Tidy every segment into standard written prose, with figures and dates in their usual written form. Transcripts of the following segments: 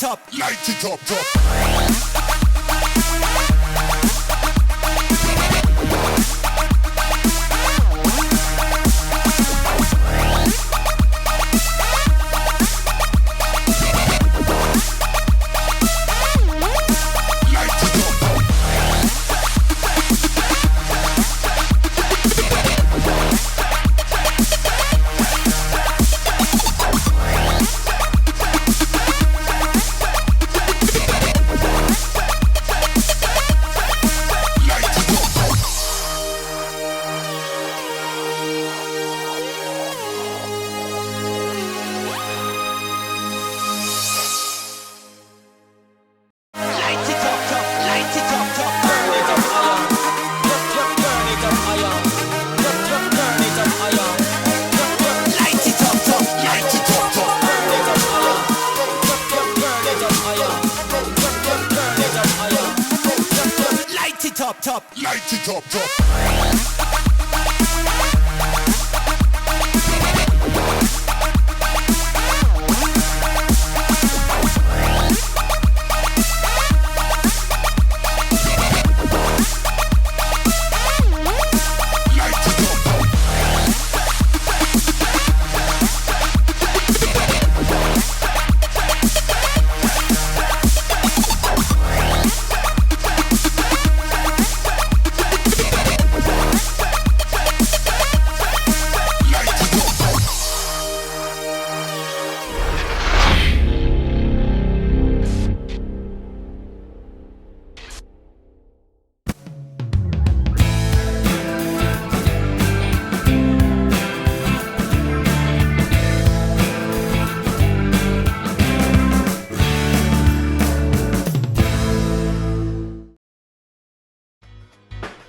up, light it up, top. Top, light it up, top.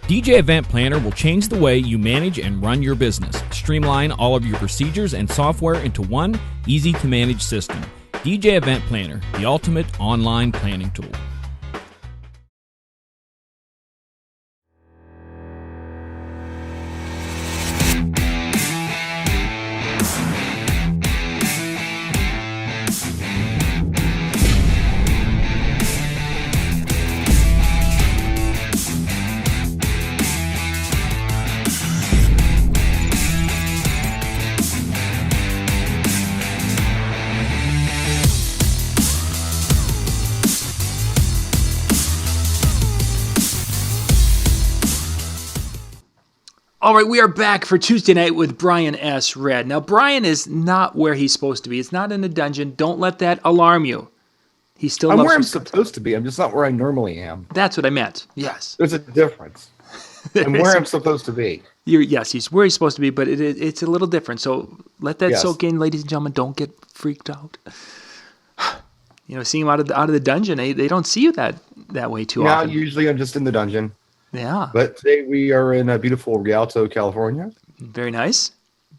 DJ Event Planner will change the way you manage and run your business. Streamline all of your procedures and software into one easy-to-manage system. DJ Event Planner, the ultimate online planning tool. All right, we are back for Tuesday night with Brian S. Red. Now, Brian is not where he's supposed to be. He's not in a dungeon. Don't let that alarm you. He's still. I'm where I'm supposed to be. I'm just not where I normally am. That's what I meant. Yes. There's a difference. I'm where I'm supposed to be. Yes, he's where he's supposed to be, but it's a little different. So let that soak in, ladies and gentlemen. Don't get freaked out. You know, seeing him out of the dungeon, they don't see you that way too often. Yeah, usually I'm just in the dungeon. Yeah. But today we are in beautiful Rialto, California. Very nice.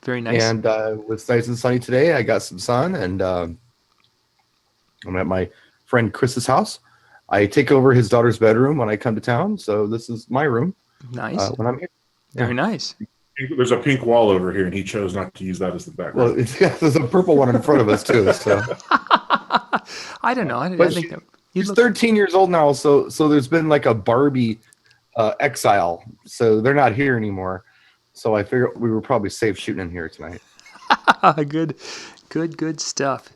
Very nice. And it's nice and sunny today. I got some sun, and I'm at my friend Chris's house. I take over his daughter's bedroom when I come to town, so this is my room. Nice. When I'm here. Very nice. There's a pink wall over here, and he chose not to use that as the background. Well, there's a purple one in front of us too. So I don't know. I think that he's 13 years old now, so there's been like a Barbie exile, so they're not here anymore. So I figured we were probably safe shooting in here tonight. Good stuff.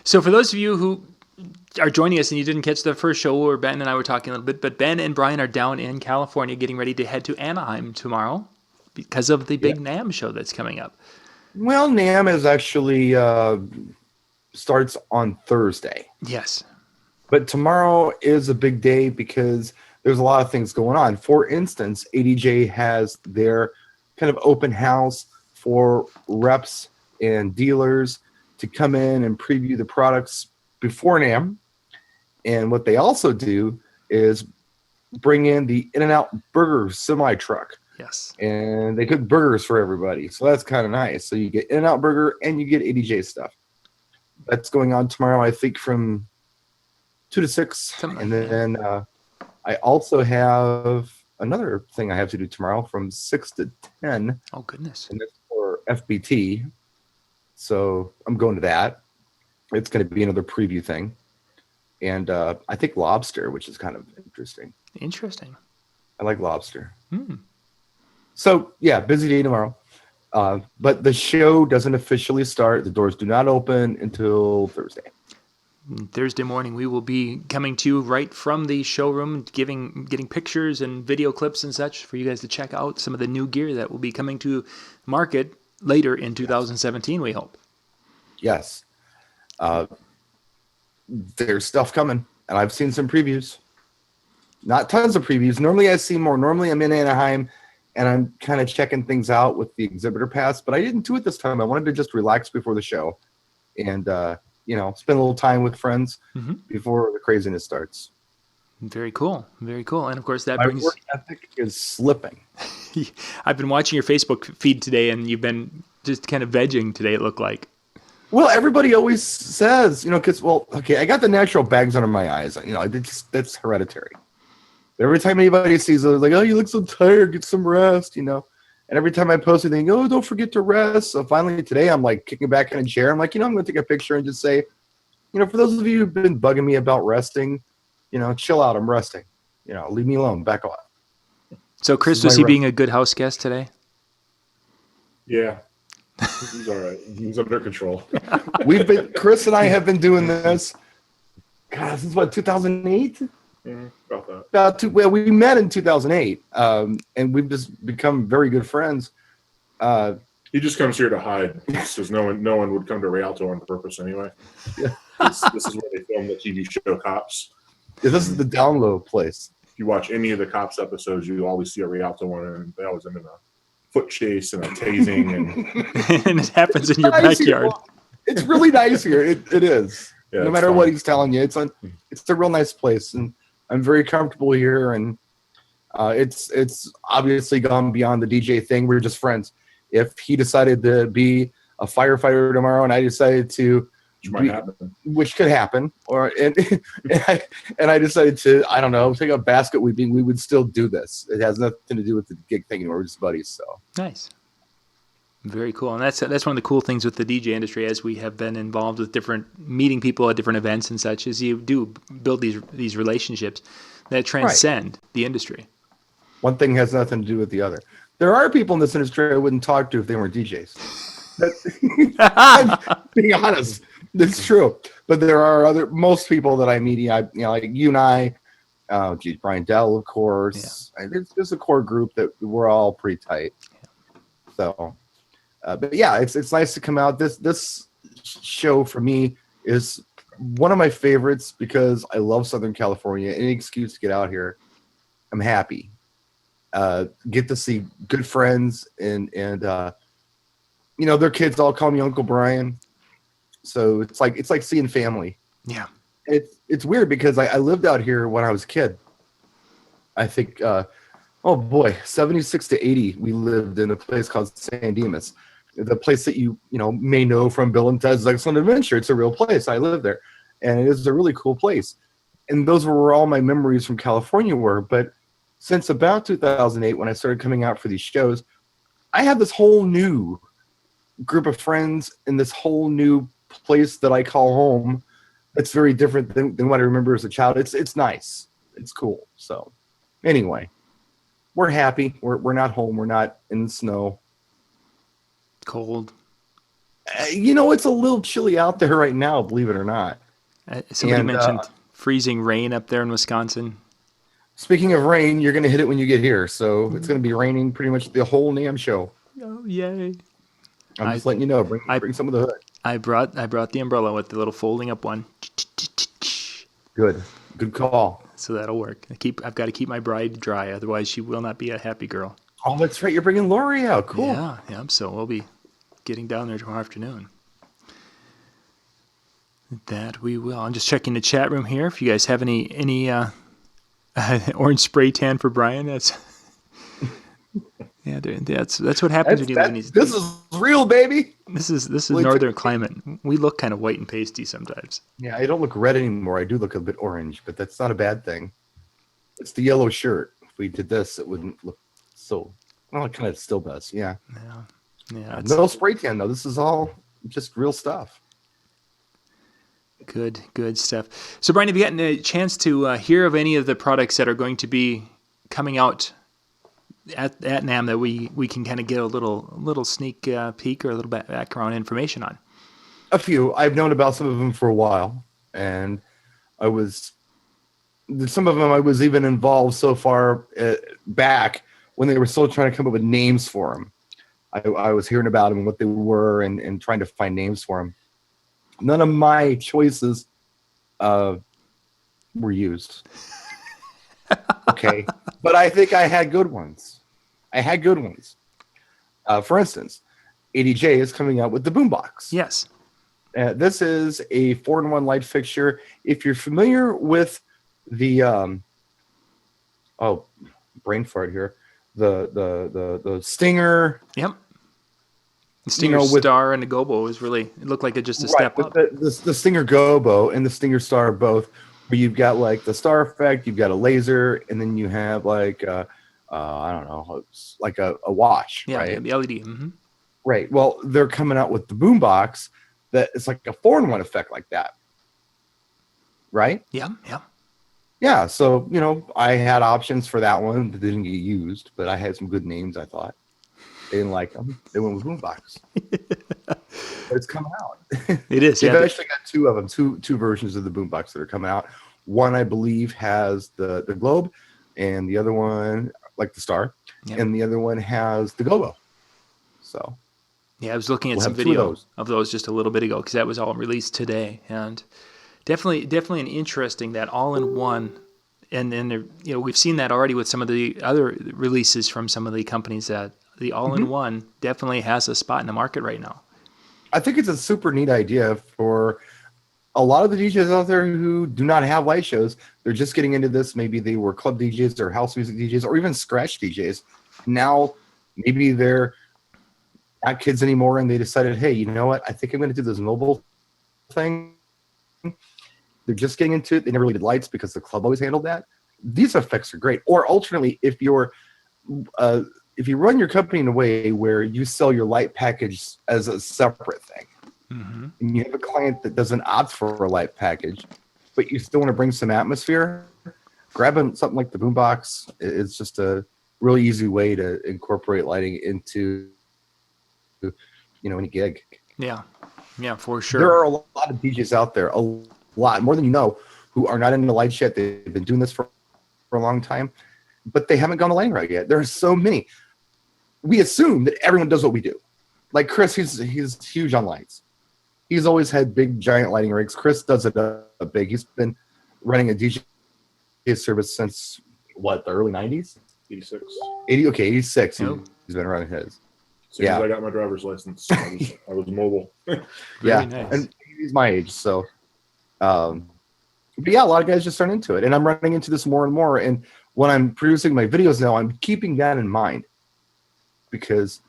So for those of you who are joining us and you didn't catch the first show where Ben and I were talking a little bit, but Ben and Brian are down in California getting ready to head to Anaheim tomorrow because of the big NAMM show that's coming up. Well, NAMM is actually starts on Thursday. Yes. But tomorrow is a big day because there's a lot of things going on. For instance, ADJ has their kind of open house for reps and dealers to come in and preview the products before NAMM. And what they also do is bring in the In-N-Out Burger semi-truck. Yes. And they cook burgers for everybody. So that's kind of nice. So you get In-N-Out Burger and you get ADJ stuff. That's going on tomorrow, I think, from 2 to 6. And then I also have another thing I have to do tomorrow from 6 to 10. Oh, goodness. And that's for FBT. So I'm going to that. It's going to be another preview thing. and I think lobster, which is kind of interesting. Interesting. I like lobster. So yeah, busy day tomorrow. But the show doesn't officially start. The doors do not open until Thursday. Thursday morning, we will be coming to you right from the showroom, getting pictures and video clips and such for you guys to check out some of the new gear that will be coming to market later in 2017, we hope. Yes. There's stuff coming, and I've seen some previews. Not tons of previews. Normally I see more. Normally I'm in Anaheim, and I'm kind of checking things out with the exhibitor pass, but I didn't do it this time. I wanted to just relax before the show and, spend a little time with friends before the craziness starts. Very cool. Very cool. And of course, that My brings. work ethic is slipping. I've been watching your Facebook feed today, and you've been just kind of vegging today, it looked like. Well, everybody always says, because, I got the natural bags under my eyes. That's hereditary. Every time anybody sees it, they're like, oh, you look so tired, get some rest, And every time I post anything, oh, don't forget to rest. So finally today, I'm like kicking back in a chair. I'm like, I'm going to take a picture and just say, for those of you who've been bugging me about resting, chill out. I'm resting. Leave me alone. Back off. So Chris, was he being a good house guest today? Yeah. He's all right. He's under control. Chris and I have been doing this, since 2008? About that. We met in 2008, and we've just become very good friends. He just comes here to hide because no one would come to Rialto on purpose anyway. Yeah. This is where they film the TV show Cops. Yeah, this is the download place. If you watch any of the Cops episodes, you always see a Rialto one, and they always end in a foot chase and a tasing, and and it happens in your backyard. It's really nice here. It is. Yeah, no matter what he's telling you, it's a real nice place, and I'm very comfortable here. And it's obviously gone beyond the DJ thing. We're just friends. If he decided to be a firefighter tomorrow, and I decided to, which could happen, and I decided to, I don't know, take up basket weaving, we would still do this. It has nothing to do with the gig thing anymore. We're just buddies. So nice, very cool. And that's one of the cool things with the DJ industry, as we have been involved with meeting people at different events and such, is you do build these relationships that transcend the industry. One thing has nothing to do with the other. There are people in this industry I wouldn't talk to if they weren't DJs. I'm being honest. It's true. But there are most people that I meet, like you and I, Brian Dell, of course. Yeah. There's a core group that we're all pretty tight. So, but yeah, it's nice to come out. This show for me is one of my favorites because I love Southern California. Any excuse to get out here, I'm happy. Get to see good friends and their kids all call me Uncle Brian. So it's like seeing family. Yeah. It's weird because I lived out here when I was a kid. I think, 76 to 80, we lived in a place called San Dimas. The place that you may know from Bill and Ted's Excellent Adventure. It's a real place. I lived there. And it is a really cool place. And those were where all my memories from California were. But since about 2008, when I started coming out for these shows, I have this whole new group of friends in this whole new place that I call home. It's very different than what I remember as a child. It's nice. It's cool. So anyway, we're happy. We're not home. We're not in the snow. Cold. It's a little chilly out there right now, believe it or not. Somebody mentioned freezing rain up there in Wisconsin. Speaking of rain, you're going to hit it when you get here. So it's going to be raining pretty much the whole NAMM show. Oh, yay. I'm just letting you know. Bring some of the hood. I brought the umbrella with the little folding up one. Good call. So that'll work. I've got to keep my bride dry, otherwise she will not be a happy girl. Oh, that's right. You're bringing Lori out. Cool. Yeah. So we'll be getting down there tomorrow afternoon. That we will. I'm just checking the chat room here. If you guys have any orange spray tan for Brian, that's what happens when you live in these. This is real, baby. This is northern climate. We look kind of white and pasty sometimes. Yeah, I don't look red anymore. I do look a bit orange, but that's not a bad thing. It's the yellow shirt. If we did this, it wouldn't look so. Well, it kind of still does. Yeah. Yeah. No spray tan though. This is all just real stuff. Good stuff. So, Brian, have you gotten a chance to hear of any of the products that are going to be coming out at NAMM that we can kind of get a little sneak peek or a little bit background information on? A few. I've known about some of them for a while, and some of them I was even involved so far back when they were still trying to come up with names for them. I was hearing about them and what they were and trying to find names for them. None of my choices were used. Okay. But I think I had good ones. For instance, ADJ is coming out with the boombox. Yes. This is a 4-in-1 light fixture. If you're familiar with the brain fart here, the Stinger. Yep. The Stinger Star and the Gobo it looked like it just a step up. The Stinger Gobo and the Stinger Star both, where you've got like the star effect, you've got a laser, and then you have like I don't know, like a watch, right? Yeah, the LED. Mm-hmm. Right. Well, they're coming out with the boombox that it's like a 4-in-1 effect like that. Right? Yeah. Yeah. So, I had options for that one that didn't get used, but I had some good names, I thought. They didn't like them. They went with boombox. But it's coming out. It is. They've actually got two of them, two versions of the boombox that are coming out. One, I believe, has the globe, and the other one, like the star, and the other one has the gobo. So, yeah, I was looking at some video of those just a little bit ago because that was all released today, and definitely an interesting that all-in-one. And then we've seen that already with some of the other releases from some of the companies that the all-in-one definitely has a spot in the market right now. I think it's a super neat idea for a lot of the DJs out there who do not have light shows. They're just getting into this. Maybe they were club DJs or house music DJs or even scratch DJs. Now, maybe they're not kids anymore and they decided, hey, you know what? I think I'm going to do this mobile thing. They're just getting into it. They never really did lights because the club always handled that. These effects are great. Or alternately, if you run your company in a way where you sell your light package as a separate thing, and you have a client that doesn't opt for a light package, but you still want to bring some atmosphere, grabbing something like the boombox is just a really easy way to incorporate lighting into any gig. Yeah, for sure. There are a lot of DJs out there, a lot more than you know, who are not into lights yet. They've been doing this for a long time, but they haven't gone the lighting route yet. There are so many. We assume that everyone does what we do. Like Chris, he's huge on lights. He's always had big, giant lighting rigs. Chris does it big. He's been running a DJ service since, the early 90s? 86. 86. Yep. He's been running his. As I got my driver's license, I was mobile. Yeah, nice. And he's my age, so. But yeah, a lot of guys just aren't into it. And I'm running into this more and more. And when I'm producing my videos now, I'm keeping that in mind. Because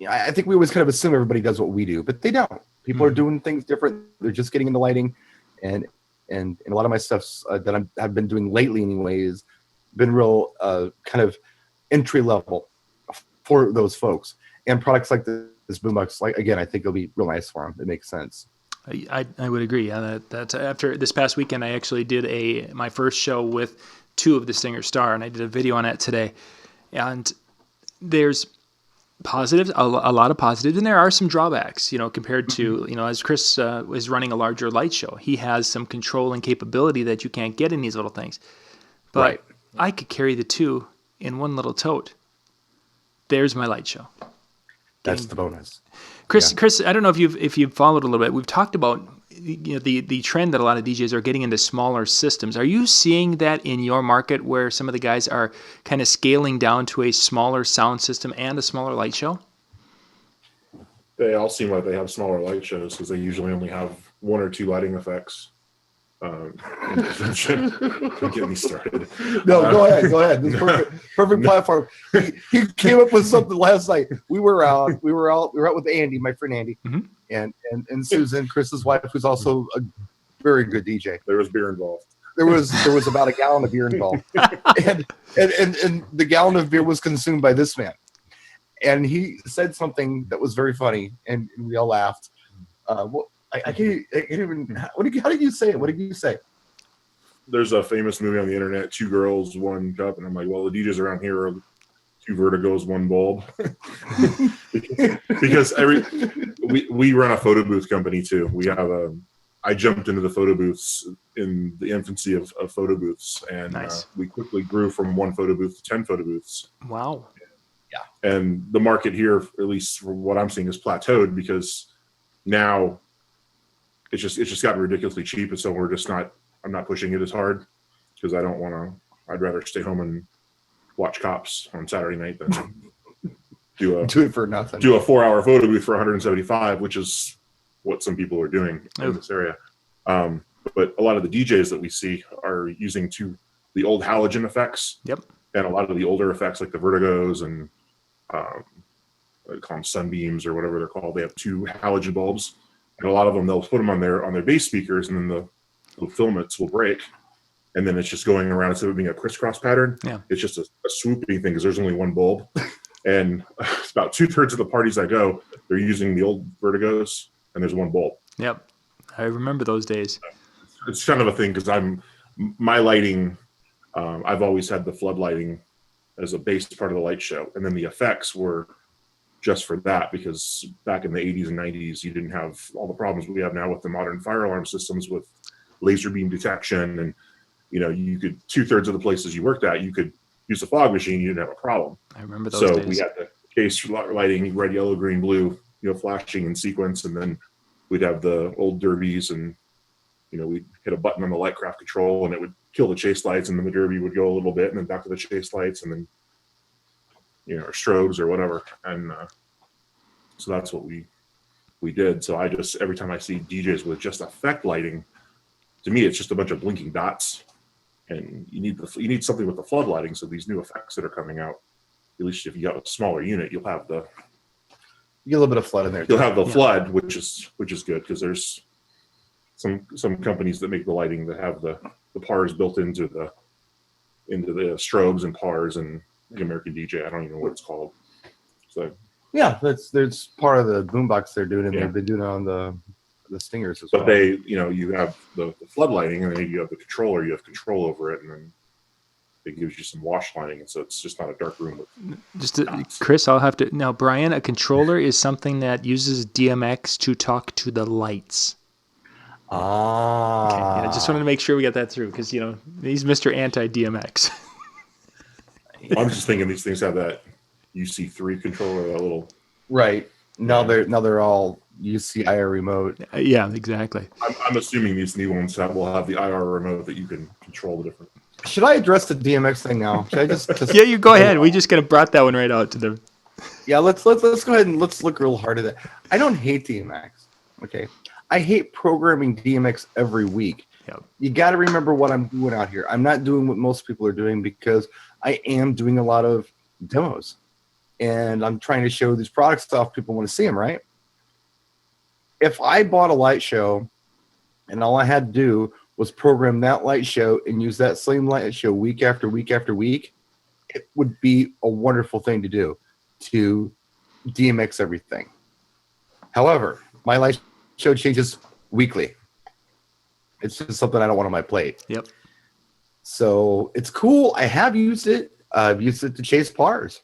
I think we always kind of assume everybody does what we do, but they don't. People are doing things different. They're just getting into lighting. And a lot of my stuff that I've been doing lately anyway has been real kind of entry level for those folks. And products like this boombox, again, I think it'll be real nice for them. It makes sense. I would agree. Yeah, that after this past weekend, I actually did my first show with two of the Stinger Star, and I did a video on that today. And there's positives, a lot of positives, and there are some drawbacks. Compared to as Chris is running a larger light show, he has some control and capability that you can't get in these little things. But right. I could carry the two in one little tote. There's my light show. That's the bonus. Chris, I don't know if you've followed a little bit. We've talked about the trend that a lot of DJs are getting into smaller systems. Are you seeing that in your market where some of the guys are kind of scaling down to a smaller sound system and a smaller light show? They all seem like they have smaller light shows because they usually only have one or two lighting effects. Don't get me started. No, go ahead. This is perfect platform. He came up with something last night. We were out with Andy, my friend Andy, and Susan, Chris's wife, who's also a very good DJ. There was beer involved. There was about a gallon of beer involved, and the gallon of beer was consumed by this man. And he said something that was very funny, and we all laughed. I can't even. How did you say it? What did you say? There's a famous movie on the internet, Two Girls, One Cup, and I'm like, well, the DJs around here are two vertigos, one bulb. because we run a photo booth company too. We have I jumped into the photo booths in the infancy of photo booths, and Nice. we quickly grew from one photo booth to 10 photo booths. Wow. And the market here, at least from what I'm seeing, is plateaued because now it's just gotten ridiculously cheap, and so I'm not pushing it as hard because I don't want to. I'd rather stay home and watch Cops on Saturday night than do it for nothing. Do a 4-hour photo booth for 175, which is what some people are doing in this area. But a lot of the DJs that we see are using the old halogen effects. Yep. And a lot of the older effects like the vertigos and they call them sunbeams or whatever they're called. They have 2 halogen bulbs, and a lot of them they'll put them on their bass speakers, and then the filaments will break, and then it's just going around instead of being a crisscross pattern. Yeah, it's just a swooping thing because there's only one bulb, and it's about 2/3 of the parties I go, they're using the old vertigos, and there's one bulb. Yep, I remember those days. It's kind of a thing because my lighting. I've always had the flood lighting as a base part of the light show, and then the effects were just for that because back in the 80s and 90s, you didn't have all the problems we have now with the modern fire alarm systems with laser beam detection, and you could 2/3 of the places you worked at, you could use a fog machine, you didn't have a problem. I remember those days. So we had the case lighting, red, yellow, green, blue, flashing in sequence, and then we'd have the old derbies, and we'd hit a button on the Lightcraft control, and it would kill the chase lights, and then the derby would go a little bit, and then back to the chase lights, and then or strobes or whatever, and so that's what we did. So I just every time I see DJs with just effect lighting, to me it's just a bunch of blinking dots, and you need something with the flood lighting. So these new effects that are coming out, at least if you have a smaller unit, you'll have you get a little bit of flood in there. You'll have the flood, which is good because there's some companies that make the lighting that have the PARs built into the strobes and PARs, and the American DJ, I don't even know what it's called. So yeah, there's part of the boombox they're doing, and they've been doing it on the Stingers as well. But they, you have the flood lighting, and then you have the controller. You have control over it, and then it gives you some wash lighting, and so it's just not a dark room. Chris, I'll have to now. Brian, a controller is something that uses DMX to talk to the lights. Ah. Okay, I just wanted to make sure we got that through because he's Mr. Anti-DMX. I'm just thinking these things have that UC3 controller, that little. Right. Now they're all UC IR remote. Yeah, exactly. I'm assuming these new ones will have the IR remote that you can control the different. Should I address the DMX thing now? Should I just Yeah, you go ahead. We just kind of brought that one right out to the. Yeah, let's go ahead and let's look real hard at it. I don't hate DMX. Okay. I hate programming DMX every week. Yep. You got to remember what I'm doing out here. I'm not doing what most people are doing because I am doing a lot of demos, and I'm trying to show these products off. People want to see them, right? If I bought a light show and all I had to do was program that light show and use that same light show week after week after week, it would be a wonderful thing to do, to DMX everything. However, my light show changes weekly. It's just something I don't want on my plate. Yep. So it's cool. I have used it. I've used it to chase PARs.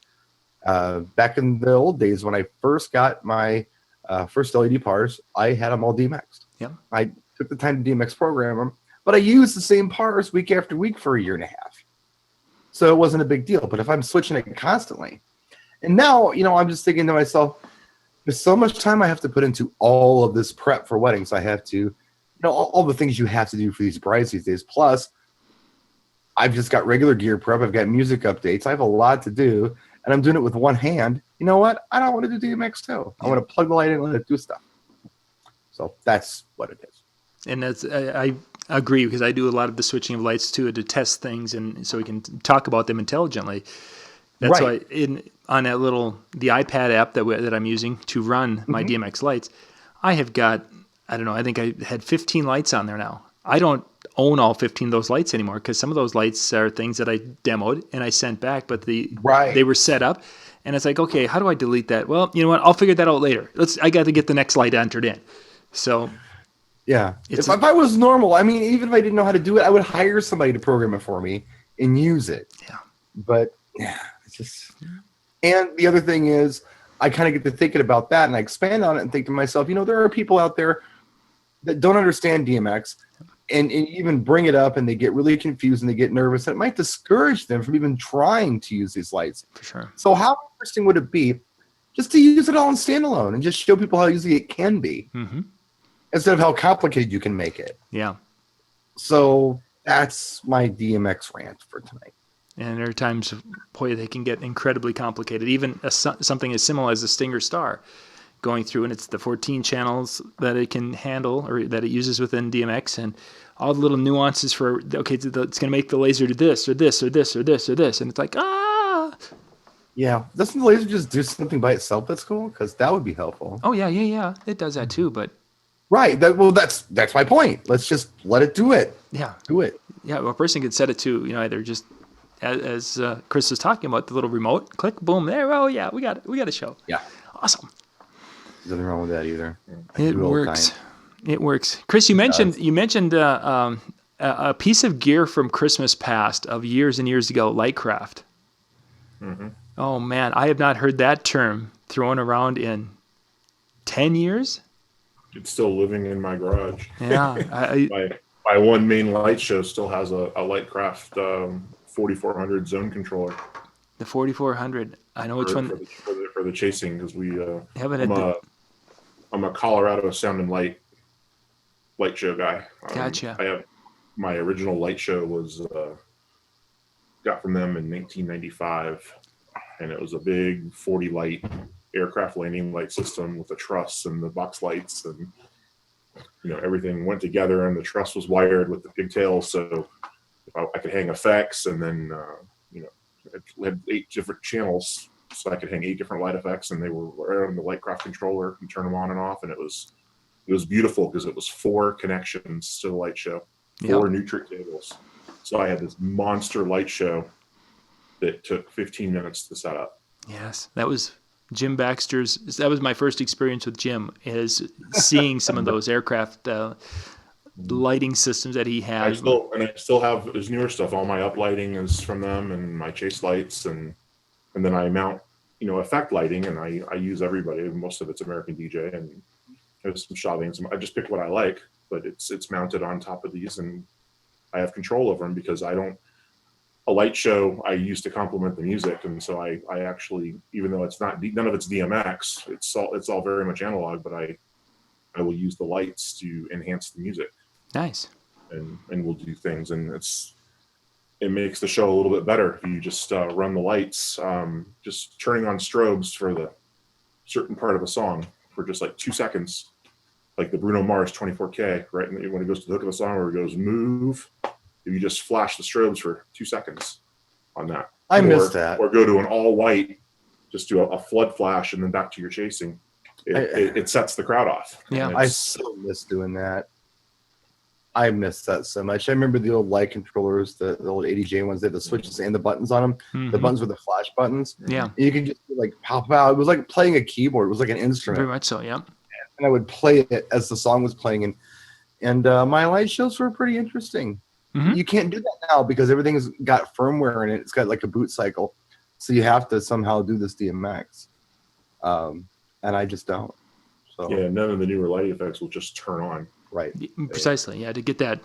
Back in the old days when I first got my first LED PARs, I had them all DMX'd. Yep. I took the time to DMX program them, but I used the same PARs week after week for a year and a half. So it wasn't a big deal. But if I'm switching it constantly, and now, I'm just thinking to myself, there's so much time I have to put into all of this prep for weddings. I have to, all the things you have to do for these brides these days. Plus, I've just got regular gear prep. I've got music updates. I have a lot to do, and I'm doing it with one hand. You know what? I don't want to do DMX too. I want to plug the light in and let it do stuff. So that's what it is. And that's I agree because I do a lot of the switching of lights too to test things, and so we can talk about them intelligently. That's right. Why on that the iPad app that I'm using to run my DMX lights, I have got, I don't know, I think I had 15 lights on there now. I don't own all 15 of those lights anymore because some of those lights are things that I demoed and I sent back, but they were set up, and it's like, okay, how do I delete that? Well, you know what? I'll figure that out later. I got to get the next light entered in. So Yeah. It's If I was normal, I mean, even if I didn't know how to do it, I would hire somebody to program it for me and use it. Yeah. But yeah, it's just. And the other thing is, I kind of get to thinking about that, and I expand on it and think to myself, there are people out there that don't understand DMX, and even bring it up, and they get really confused and they get nervous, and it might discourage them from even trying to use these lights. for sure. So how interesting would it be just to use it all in standalone and just show people how easy it can be, instead of how complicated you can make it? Yeah. So that's my DMX rant for tonight. And there are times, boy, they can get incredibly complicated. Even something as simple as a Stinger Star going through, and it's the 14 channels that it can handle or that it uses within DMX, and all the little nuances for, okay, it's going to make the laser do this or this or this or this or this. And it's like, Yeah. Doesn't the laser just do something by itself that's cool? Because that would be helpful. Oh, yeah. It does that too, but. Right. That's my point. Let's just let it do it. Yeah. Do it. Yeah, well, a person could set it to, either just, as Chris was talking about, the little remote, click, boom, there. Oh, yeah, we got a show. Yeah. Awesome. Nothing wrong with that either. It works. It works. Chris, you mentioned a piece of gear from Christmas past of years and years ago, Lightcraft. Mm-hmm. Oh man, I have not heard that term thrown around in 10 years. It's still living in my garage. Yeah, my one main light show still has a Lightcraft 4400 zone controller. The 4400. I know which one. For the chasing, because I'm a Colorado Sound and Light show guy. Gotcha. I have my original light show was got from them in 1995, and it was a big 40 light aircraft landing light system with a truss and the box lights, and everything went together, and the truss was wired with the pigtails, so I could hang effects, and then it had 8 different channels, so I could hang 8 different light effects, and they were right on the Lightcraft controller and turn them on and off, and it was beautiful because it was 4 connections to the light show, 4 Nutric cables. So I had this monster light show that took 15 minutes to set up. Yes, that was Jim Baxter's. That was my first experience with Jim, is seeing some of those aircraft lighting systems that he had. I still have his newer stuff. All my uplighting is from them, and my chase lights, and then I mount, effect lighting, and I use everybody. Most of it's American DJ, and there's some Chavez. I just pick what I like, but it's mounted on top of these, and I have control over them because a light show I use to complement the music, and so I actually, even though it's not none of it's DMX, it's all very much analog, but I will use the lights to enhance the music. Nice. And we'll do things, and it makes the show a little bit better if you just run the lights, just turning on strobes for the certain part of a song for just like 2 seconds, like the Bruno Mars 24K, right? And when it goes to the hook of the song where it goes move, if you just flash the strobes for 2 seconds on that. I missed that. Or go to an all white, just do a flood flash and then back to your chasing. It sets the crowd off. Yeah, I so miss doing that. I miss that so much. I remember the old light controllers, the old ADJ ones. They had the switches and the buttons on them. Mm-hmm. The buttons were the flash buttons. Yeah, you could just like pop out. It was like playing a keyboard. It was like an instrument. very much so. Yeah. And I would play it as the song was playing, and my light shows were pretty interesting. Mm-hmm. You can't do that now because everything's got firmware in it. It's got like a boot cycle, so you have to somehow do this DMX, and I just don't. So yeah, none of the newer light effects will just turn on. Right. Precisely. Yeah, to get that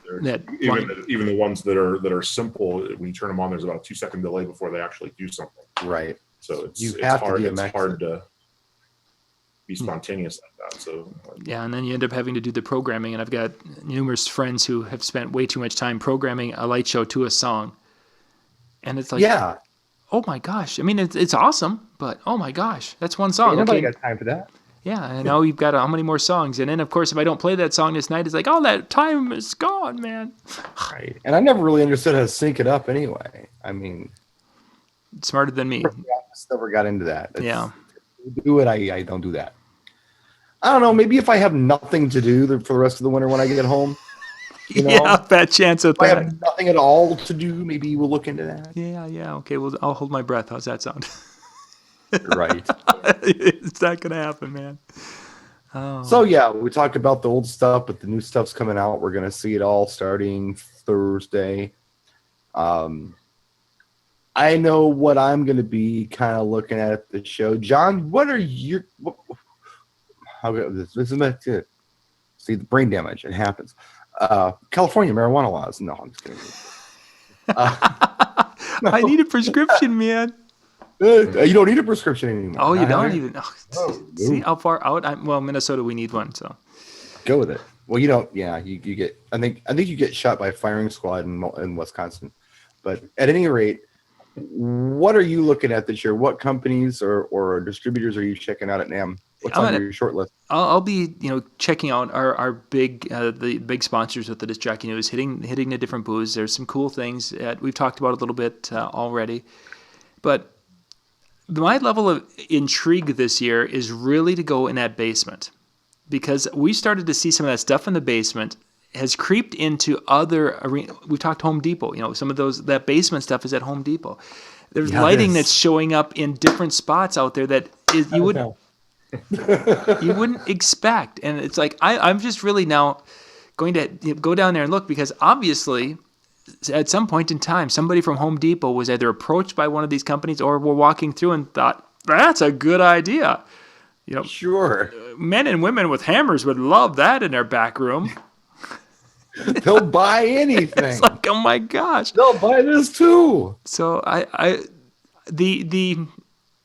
even the ones that are simple, when you turn them on, there's about a 2-second delay before they actually do something. Right. So it's have hard. to It's hard to be spontaneous like that. So yeah, and then you end up having to do the programming. And I've got numerous friends who have spent way too much time programming a light show to a song, and it's like, yeah, oh my gosh. I mean, it's awesome, but oh my gosh, that's one song. Nobody Okay. got time for that. Yeah, and now you've got how many more songs? And then, of course, if I don't play that song this night, it's like, oh, that time is gone, man. Right. And I never really understood how to sync it up anyway. I mean, smarter than me. Never got into that. Yeah. Do it. I don't do that. I don't know. Maybe if I have nothing to do for the rest of the winter when I get home. Yeah, fat chance of if I that. have nothing at all to do, maybe we'll look into that. Yeah. Okay, well, I'll hold my breath. How's that sound? Right. It's not going to happen, man. Oh. So yeah, we talked about the old stuff, but the new stuff's coming out. We're gonna see it all starting Thursday. I know what I'm gonna be kind of looking at the show. John, what are your how this is meant to see the brain damage? It happens. California marijuana laws. No, I'm just kidding. I need a prescription, man. You don't need a prescription anymore. Oh, you don't even. Oh, see no. how far out? Well, Minnesota, we need one. So Go with it. Well, you don't. Yeah, you get. I think you get shot by a firing squad in Wisconsin. But at any rate, what are you looking at this year? What companies or distributors are you checking out at NAMM? What's on your short list? I'll be checking out our big the big sponsors with the Disc Jockey News, hitting the different booths. There's some cool things that we've talked about a little bit already, but my level of intrigue this year is really to go in that basement, because we started to see some of that stuff in the basement has creeped into other arenas. We've talked Home Depot. Some of that basement stuff is at Home Depot. There's lighting that's showing up in different spots out there that you wouldn't expect. And it's like I'm just really now going to go down there and look, because obviously at some point in time, somebody from Home Depot was either approached by one of these companies or were walking through and thought, that's a good idea. Sure. Men and women with hammers would love that in their back room. They'll buy anything. It's like, oh my gosh. They'll buy this too. So the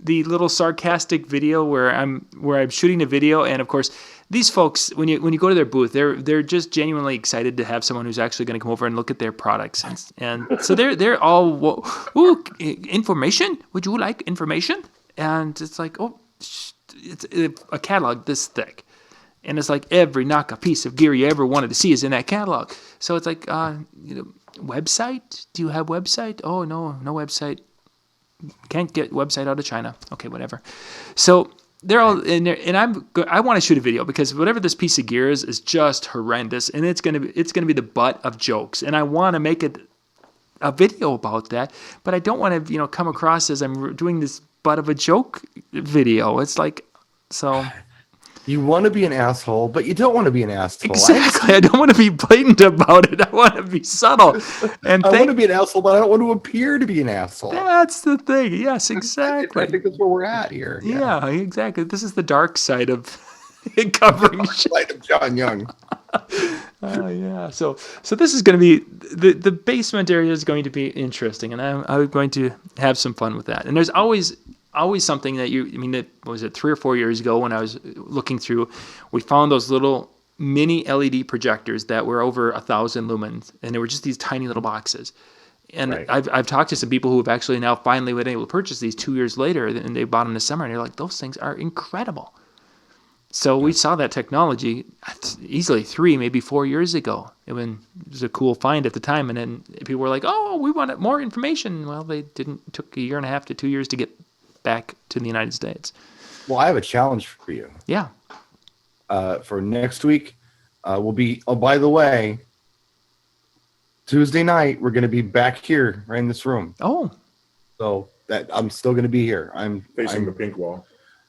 little sarcastic video where I'm shooting a video, and of course these folks, when you go to their booth, they're just genuinely excited to have someone who's actually going to come over and look at their products, and so they're all, ooh, information? Would you like information? And it's like, oh, it's a catalog this thick. And it's like every knockoff piece of gear you ever wanted to see is in that catalog. So it's like, website? Do you have website? Oh, no website. Can't get website out of China. Okay, whatever. So they're all in there, and I want to shoot a video, because whatever this piece of gear is just horrendous, and it's gonna be the butt of jokes, and I want to make it a video about that, but I don't want to come across as I'm doing this butt of a joke video. It's like, so. You want to be an asshole, but you don't want to be an asshole. Exactly. I don't want to be blatant about it. I want to be subtle. And I want to be an asshole, but I don't want to appear to be an asshole. That's the thing. Yes, exactly. I think that's where we're at here. Yeah, exactly. This is the dark side of covering shit. Light of John Young. Yeah. So this is going to be the basement area is going to be interesting, and I'm going to have some fun with that. And there's always something that what was it, 3 or 4 years ago when I was looking through, we found those little mini LED projectors that were over 1,000 lumens, and they were just these tiny little boxes. And right. I've talked to some people who have actually now finally been able to purchase these 2 years later, and they bought them this summer, and they're like, those things are incredible. So we saw that technology easily 3, maybe 4 years ago. It was a cool find at the time, and then people were like, oh, we want more information. Well, they didn't. It took 1.5 to 2 years to get back to the United States. Well, I have a challenge for you. Yeah. For next week, we'll be, oh, by the way, Tuesday night, we're going to be back here, right in this room. Oh. So that I'm still going to be here. I'm facing the pink wall.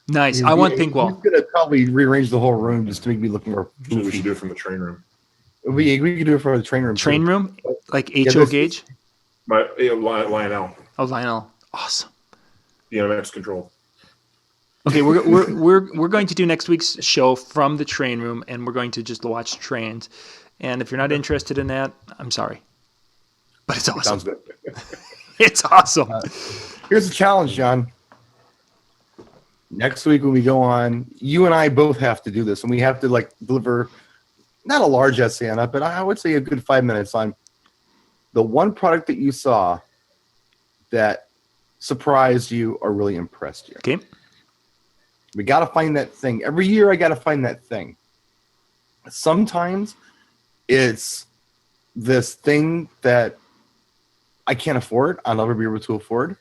Nice. I want pink wall. He's going to probably rearrange the whole room just to make me look more So we should do it from the train room. We can do it for the train room. Train too. room? Like H.O. Gage? Lionel. Oh, Lionel. Awesome. The NMX control. Okay, we're going to do next week's show from the train room, and we're going to just watch trains. And if you're not interested in that, I'm sorry, but it's awesome. Sounds good. It's awesome. Here's the challenge, John. Next week when we go on, you and I both have to do this, and we have to deliver not a large essay on it, but I would say a good 5 minutes on the one product that you saw that surprised you or really impressed you. Okay. We got to find that thing. Every year I got to find that thing. Sometimes it's this thing that I can't afford. I'll never be able to afford.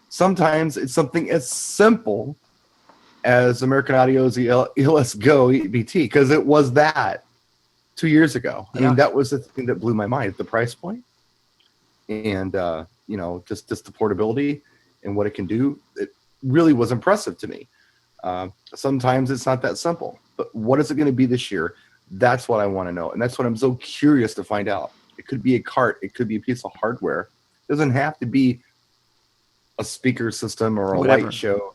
Sometimes it's something as simple as American Audio's ELS Go EBT, because it was that 2 years ago. I mean, that was the thing that blew my mind, the price point, and just the portability and what it can do. It really was impressive to me. Sometimes it's not that simple. But what is it going to be this year? That's what I want to know, and that's what I'm so curious to find out. It could be a cart. It could be a piece of hardware. It doesn't have to be a speaker system or a Whatever. light show.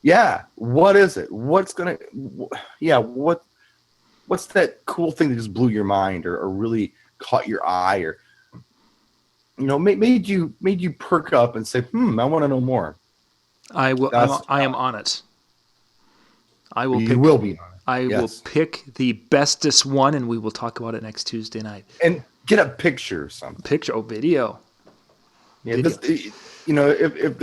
Yeah. What is it? What's going to, yeah. What's that cool thing that just blew your mind or really caught your eye or, made you perk up and say, I want to know more. I will. That's- I am on it. I will. You pick, will be. I will Yes. pick the bestest one, and we will talk about it next Tuesday night. And get a picture or something. Picture, video. Yeah, Video. if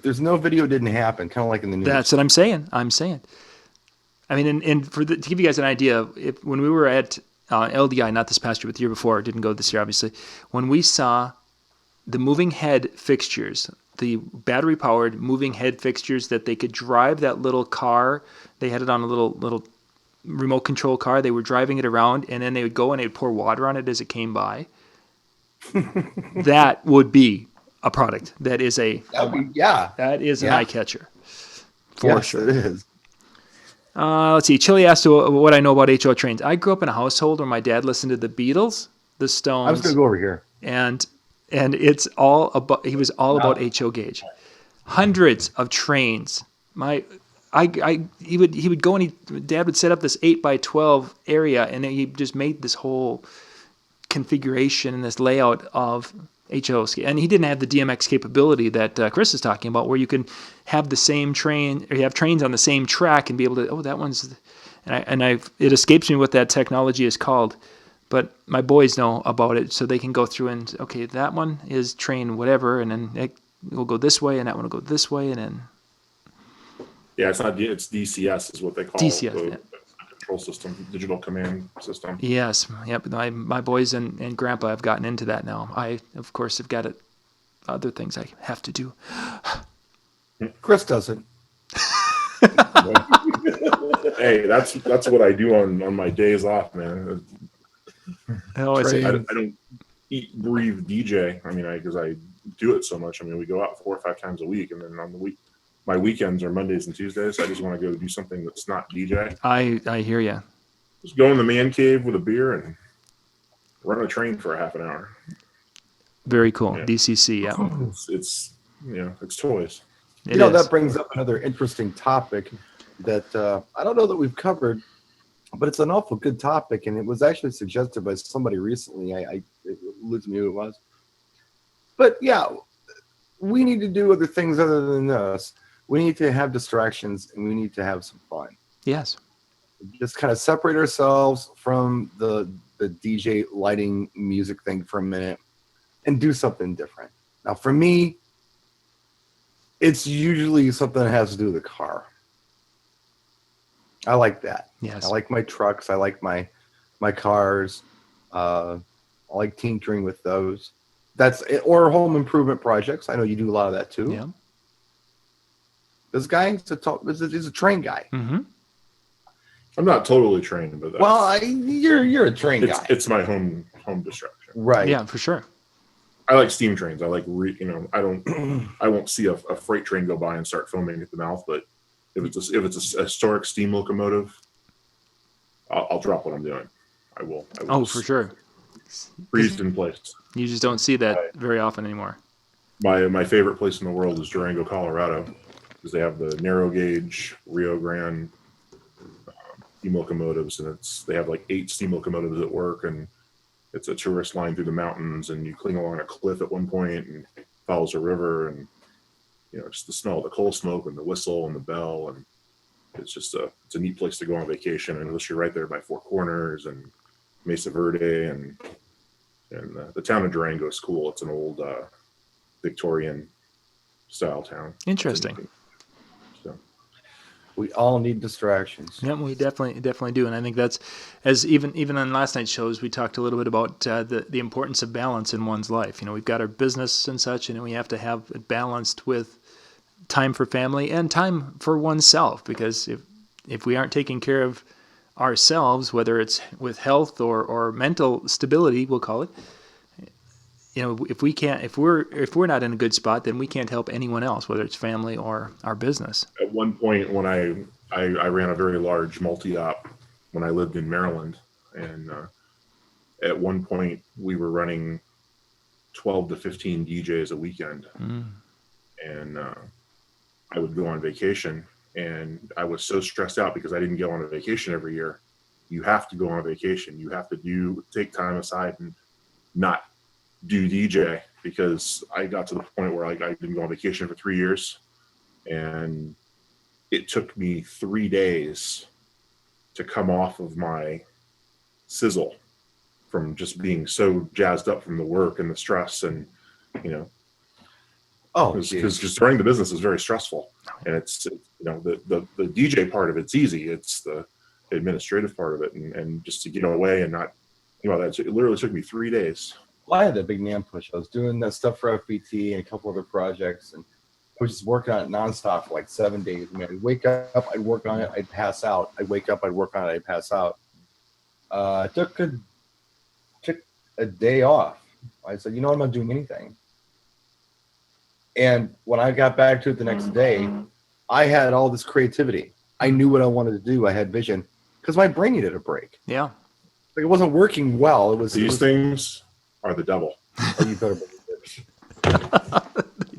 there's no video, it didn't happen. Kind of like in the news. That's what I'm saying. I mean, and to give you guys an idea, when we were at LDI, not this past year, but the year before, didn't go this year, obviously, when we saw the moving head fixtures, the battery-powered moving head fixtures that they could drive that little car. They had it on a little remote control car. They were driving it around, and then they would go and they would pour water on it as it came by. That would be a product that is an eye catcher for Yes, sure. it is. Let's see. Chili asked what I know about HO trains. I grew up in a household where my dad listened to the Beatles, the Stones, I was going to go over here. and it's all about. He was all about HO gauge. Hundreds of trains. He would go and Dad would set up this 8x12 area, and he just made this whole configuration and this layout of HO. And he didn't have the DMX capability that Chris is talking about, where you can have the same train, or you have trains on the same track and be able to, that one's, it escapes me what that technology is called, but my boys know about it, so they can go through and, okay, that one is train whatever, and then it will go this way, and that one will go this way, and then. Yeah, it's DCS is what they call DCS, the control system, digital command system. Yes, yep. My boys and Grandpa have gotten into that now. I, of course, have got other things I have to do. Chris doesn't. Hey, that's what I do on my days off, man. I don't eat, breathe, DJ. I mean, because I do it so much. I mean, we go out 4 or 5 times a week, and then on the week, my weekends are Mondays and Tuesdays. I just want to go do something that's not DJ. I hear you. Just go in the man cave with a beer and run a train for a half an hour. Very cool. Yeah. DCC, yeah. It's it's toys. It is. That brings up another interesting topic that I don't know that we've covered, but it's an awful good topic, and it was actually suggested by somebody recently. It eludes me who it was. But yeah, we need to do other things other than this. We need to have distractions, and we need to have some fun. Yes. Just kind of separate ourselves from the DJ lighting music thing for a minute and do something different. Now, for me, it's usually something that has to do with the car. I like that. Yes. I like my trucks. I like my cars. I like tinkering with those. That's it. Or home improvement projects. I know you do a lot of that too. Yeah. This guy is a train guy. Mm-hmm. I'm not totally trained, but you're a train guy. It's my home distraction. Right. Yeah, for sure. I like steam trains. I like I won't see a freight train go by and start foaming at the mouth, but if it's a historic steam locomotive, I'll drop what I'm doing. I will. Oh, for sure. Freeze in place. You just don't see that very often anymore. My favorite place in the world is Durango, Colorado, because they have the narrow gauge Rio Grande steam locomotives, and they have like 8 steam locomotives at work, and it's a tourist line through the mountains, and you cling along a cliff at one point and follows a river, and just the smell of the coal smoke and the whistle and the bell, and it's a neat place to go on vacation, unless you're right there by Four Corners and Mesa Verde, and the town of Durango is cool. It's an old Victorian style town. Interesting. So We all need distractions. Yeah, we definitely do, and I think that's, as even on last night's shows, we talked a little bit about the importance of balance in one's life. We've got our business and such, and we have to have it balanced with time for family and time for oneself, because if we aren't taking care of ourselves, whether it's with health or mental stability, we'll call it, if we're not in a good spot, then we can't help anyone else, whether it's family or our business. at one point when I I ran a very large multi-op when I lived in Maryland, and at one point we were running 12 to 15 DJs a weekend, and I would go on vacation, and I was so stressed out because I didn't go on a vacation every year. You have to go on a vacation. You have to take time aside and not do DJ, because I got to the point where I didn't go on vacation for 3 years, and it took me 3 days to come off of my sizzle from just being so jazzed up from the work and the stress, and because running the business is very stressful, and it's the DJ part of it's easy. It's the administrative part of it, and just to get away and not it literally took me 3 days. Well, I had that big NAMM push. I was doing that stuff for FBT and a couple other projects, and I was just working on it nonstop for like 7 days. I mean, I'd wake up, I'd work on it, I'd pass out. I'd wake up, I'd work on it, I'd pass out. I took a day off. I said, I'm not doing anything. And when I got back to it the next day, I had all this creativity. I knew what I wanted to do. I had vision because my brain needed a break. Yeah. Like, it wasn't working well. These things are the devil. Oh, you better believe it.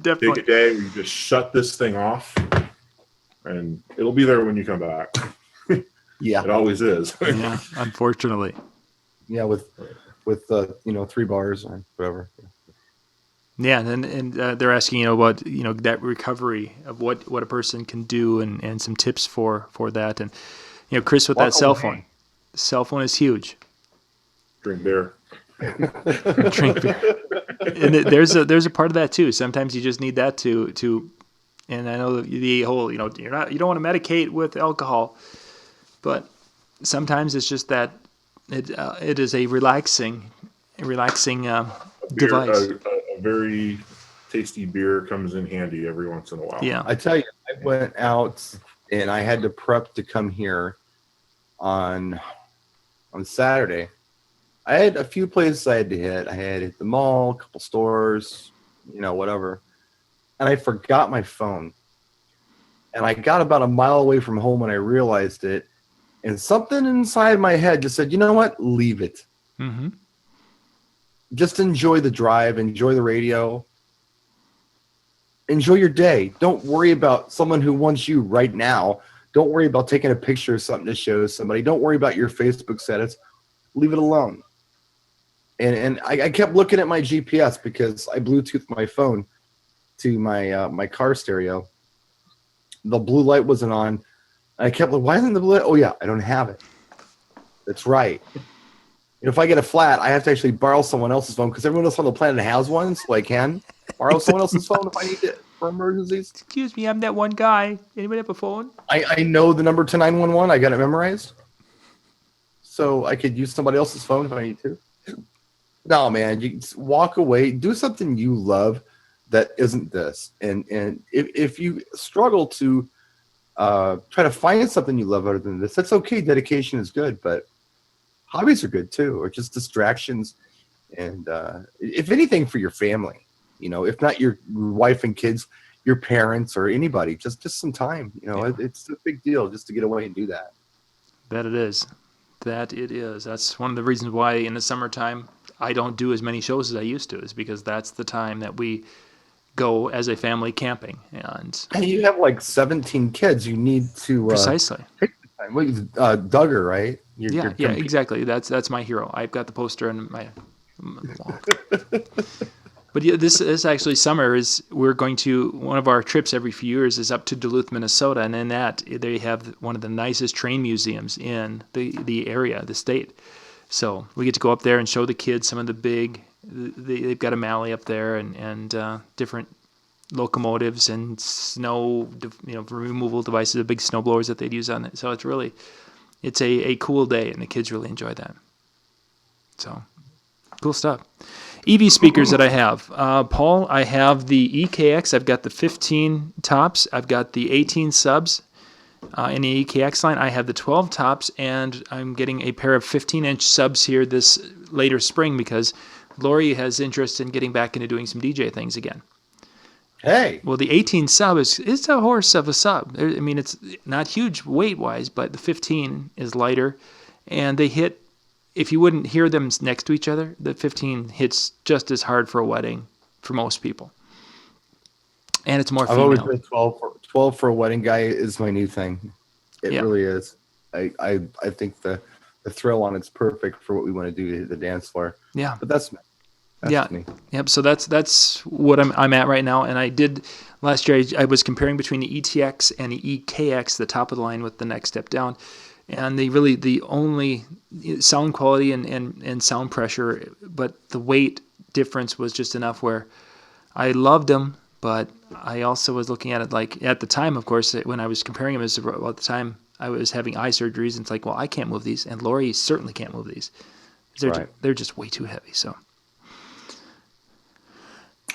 Definitely. Take a day where you just shut this thing off, and it'll be there when you come back. Yeah. It always is. Yeah, unfortunately. Yeah, with 3 bars or whatever. Yeah, and they're asking about that recovery of what a person can do, and some tips for that, and Chris with that cell phone. The cell phone is huge. Drink beer. Drink beer. And there's a part of that too. Sometimes you just need that to and I know the whole you don't want to medicate with alcohol, but sometimes it's just that it is a relaxing device. A very tasty beer comes in handy every once in a while. Yeah. I tell you, I went out and I had to prep to come here on Saturday. I had a few places I had to hit. I had hit the mall, a couple stores, whatever. And I forgot my phone. And I got about a mile away from home when I realized it. And something inside my head just said, you know what? Leave it. Mm-hmm. Just enjoy the drive. Enjoy the radio. Enjoy your day. Don't worry about someone who wants you right now. Don't worry about taking a picture of something to show somebody. Don't worry about your Facebook status. Leave it alone. And I kept looking at my GPS because I Bluetoothed my phone to my car stereo. The blue light wasn't on. And I kept like, why isn't the blue light? Oh, yeah, I don't have it. That's right. And if I get a flat, I have to actually borrow someone else's phone because everyone else on the planet has one, so I can borrow someone else's phone if I need it for emergencies. Excuse me, I'm that one guy. Anybody have a phone? I know the number to 911. I got it memorized. So I could use somebody else's phone if I need to. No, man, you just walk away, do something you love that isn't this. And if you struggle to try to find something you love other than this, that's okay. Dedication is good, but hobbies are good too, or just distractions. And if anything, for your family, if not your wife and kids, your parents or anybody, just some time. It's a big deal just to get away and do that. That it is. That's one of the reasons why in the summertime I don't do as many shows as I used to, is because that's the time that we go as a family camping. And you have like 17 kids. You need to precisely take the time. Duggar, right? Yeah, exactly. That's my hero. I've got the poster in my wall. But yeah, this actually summer we're going to, one of our trips every few years is up to Duluth, Minnesota, and in that they have one of the nicest train museums in the area, the state. So we get to go up there and show the kids some of they've got a Malley up there and different locomotives and snow, removal devices, the big snow blowers that they'd use on it. So it's a cool day, and the kids really enjoy that. So cool stuff. EV speakers that I have. Paul, I have the EKX. I've got the 15 tops. I've got the 18 subs in the EKX line. I have the 12 tops, and I'm getting a pair of 15-inch subs here this later spring because Lori has interest in getting back into doing some DJ things again. Hey, Well, the 18 sub is a horse of a sub. I mean, it's not huge weight wise, but the 15 is lighter, and they hit. If you wouldn't hear them next to each other, the 15 hits just as hard for a wedding for most people, and it's more I've always female. been 12 for a wedding guy is my new thing. It Yeah. really is. I think the thrill on it's perfect for what we want to do to hit the dance floor. Yeah. But that's me. That's Yeah. me. Yep. So that's what I'm at right now. And I did last year. I was comparing between the ETX and the EKX, the top of the line with the next step down, and the only sound quality and sound pressure, but the weight difference was just enough where I loved them, but I also was looking at it like at the time, of course, when I was comparing them, as about the time I was having eye surgeries, and it's like, well, I can't move these, and Lori certainly can't move these. Right. They're just way too heavy. So.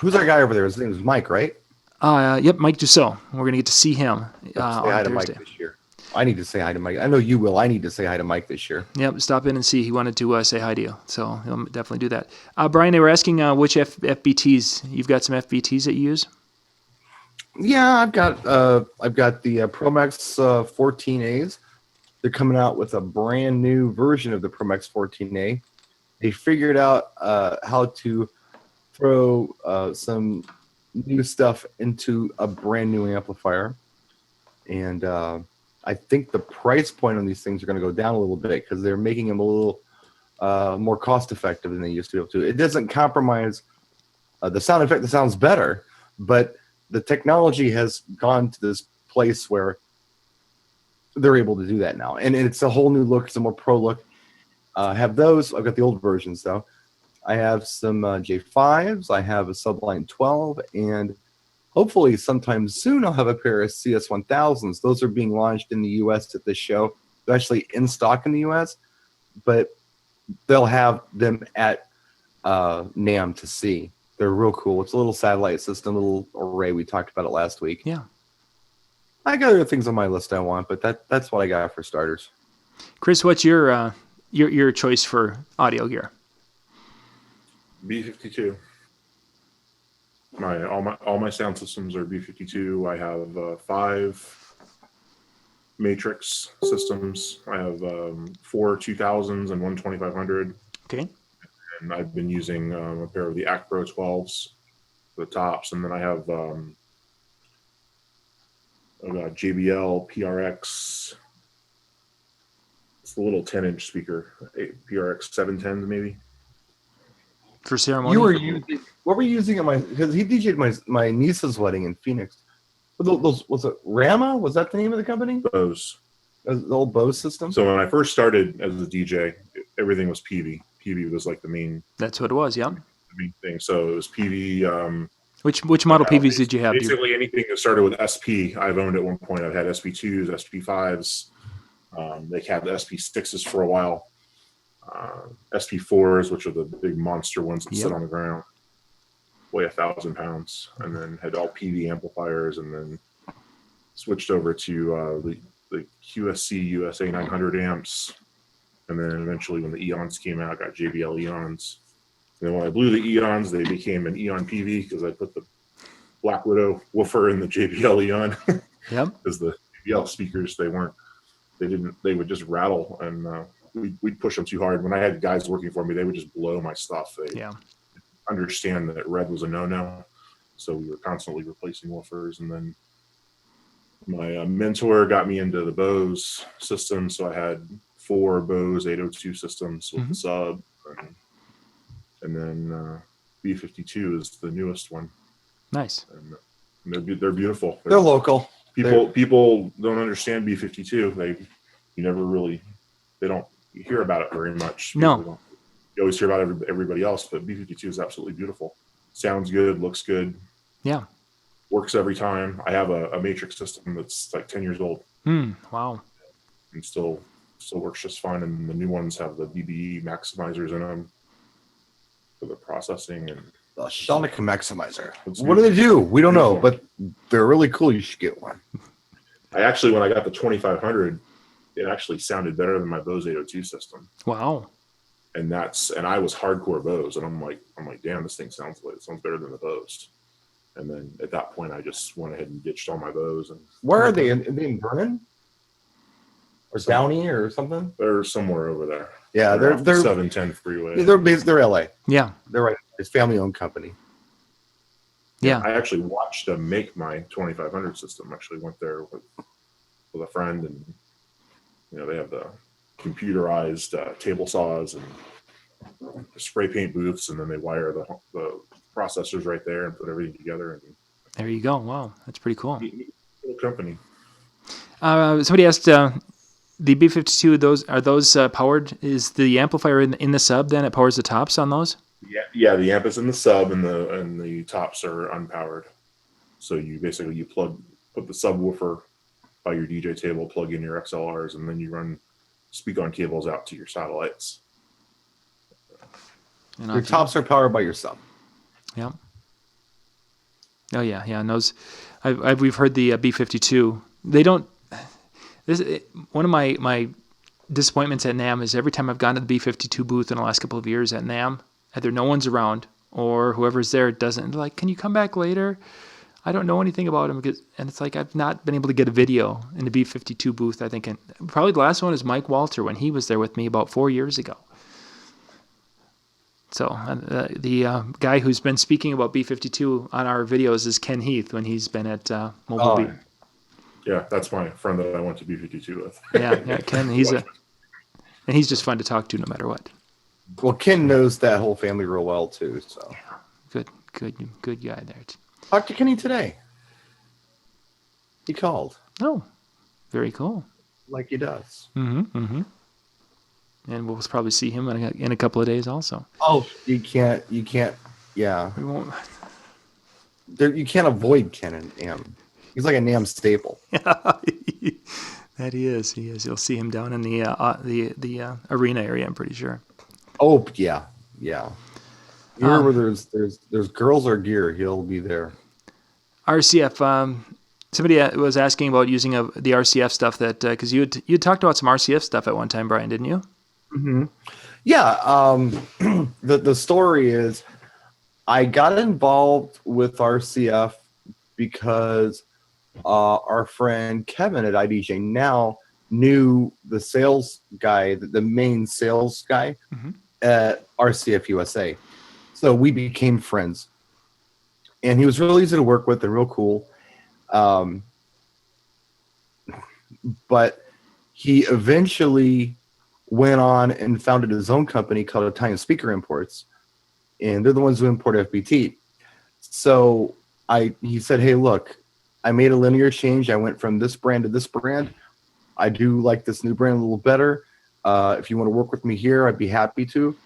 Who's our guy over there? His name is Mike, right? Yep, Mike Dussault. We're gonna get to see him Say hi on to Thursday. Mike this year. I need to say hi to Mike. I know you will. I need to say hi to Mike this year. Yep, stop in and see. He wanted to say hi to you, so he'll definitely do that. Brian, they were asking which FBTs. You've got some FBTs that you use? Yeah, I've got the Promax 14As. They're coming out with a brand new version of the Promax 14A. They figured out how to throw some new stuff into a brand new amplifier, and I think the price point on these things are going to go down a little bit because they're making them a little more cost effective than they used to be able to. It doesn't compromise the sound effect. The sounds better, but the technology has gone to this place where they're able to do that now, and it's a whole new look. It's a more pro look. Have those. I've got the old versions though. I have some J5s. I have a Subline 12, and hopefully sometime soon I'll have a pair of CS1000s. Those are being launched in the U.S. at this show. They're actually in stock in the U.S., but they'll have them at NAMM to see. They're real cool. It's a little satellite system, little array. We talked about it last week. Yeah. I got other things on my list I want, but that's what I got for starters. Chris, what's your choice for audio gear? B52. All my sound systems are B52. I have 5 Matrix systems. I have 4 2000s and 1 2500. Okay. And I've been using a pair of the Acpro 12s, the tops, and then I have JBL PRX. It's the little 10-inch speaker, PRX 710s maybe. For ceremony. You were using what were you using at because he DJ'd my niece's wedding in Phoenix. Those was it Rama? Was that the name of the company? Bose. The old Bose system. So when I first started as a DJ, everything was PV. PV was like the main That's what it was. Yeah. thing. So it was PV. Which model PVs did you have? Basically anything that started with SP, I've owned at one point. I've had SP2s, SP5s. They had the SP6s for a while. SP4s, which are the big monster ones that sit on the ground, weigh 1,000 pounds, and then had all PV amplifiers, and then switched over to the QSC USA 900 amps, and then eventually when the Eons came out, I got JBL Eons. And then when I blew the Eons, they became an Eon PV because I put the Black Widow woofer in the JBL Eon. Yep. Because the JBL speakers, they would just rattle, and we'd push them too hard. When I had guys working for me, they would just blow my stuff. They understand that red was a no-no, so we were constantly replacing woofers. And then my mentor got me into the Bose system, so I had 4 Bose 802 systems with the sub, and then B52 is the newest one. Nice. And they're beautiful. They're local. People don't understand B52. They don't hear about it very much. No. You always hear about everybody else, but B52 is absolutely beautiful. Sounds good, looks good. Yeah. Works every time. I have a Matrix system that's like 10 years old. Wow. And still works just fine. And the new ones have the BBE maximizers in them for the processing. And the Sonic Maximizer. What do they do? We don't know, but they're really cool. You should get one. When I got the 2500, it actually sounded better than my Bose 802 system. Wow. And I was hardcore Bose, and I'm like, damn, this thing sounds better than the Bose. And then at that point, I just went ahead and ditched all my bows, and Where are they? Are they in Vernon or Some- Downey or something? they're somewhere over there. Yeah, off the they're 710 freeway. they're LA. Yeah. They're right. It's family owned company. Yeah. I actually watched them make my 2500 system. Actually went there with a friend, and they have the computerized table saws and spray paint booths, and then they wire the processors right there and put everything together. And There you go. Wow. That's pretty cool. neat little company. Somebody asked, the B52, are those powered? Is the amplifier in the sub then? It powers the tops on those? Yeah. The amp is in the sub, and the tops are unpowered. So you basically put the subwoofer by your DJ table, plug in your XLRs, and then you run speak-on cables out to your satellites. And Your tops are powered by your sub. Yeah. Oh yeah. And those, we've heard the B52. They don't. One of my disappointments at NAMM is every time I've gone to the B52 booth in the last couple of years at NAMM, either no one's around or whoever's there doesn't. They're like, can you come back later? I don't know anything about him, and it's like I've not been able to get a video in the B52 booth. I think, and probably the last one is Mike Walter when he was there with me about 4 years ago. So the guy who's been speaking about B52 on our videos is Ken Heath when he's been at Mobile B. Yeah, that's my friend that I went to B52 with. Yeah, Ken. And he's just fun to talk to no matter what. Well, Ken knows that whole family real well too. So Good guy there. talked to Kenny today. He called Oh, very cool. like he does. Mm-hmm. And we'll probably see him in a couple of days also. Oh, you can't. Yeah, We won't. you can't avoid Ken and Am. He's like a NAMM staple. That he is. You'll see him down in the arena area. I'm pretty sure. Oh yeah. Where there's girls or gear, he'll be there. RCF. Somebody was asking about using the RCF stuff because you talked about some RCF stuff at one time, Brian, didn't you? Mm-hmm. Yeah. The story is I got involved with RCF because our friend Kevin at IDJ Now knew the sales guy, the main sales guy at RCF USA. So we became friends. And he was real easy to work with and real cool. But he eventually went on and founded his own company called Italian Speaker Imports. And they're the ones who import FBT. So he said, hey, look, I made a linear change. I went from this brand to this brand. I do like this new brand a little better. If you want to work with me here, I'd be happy to.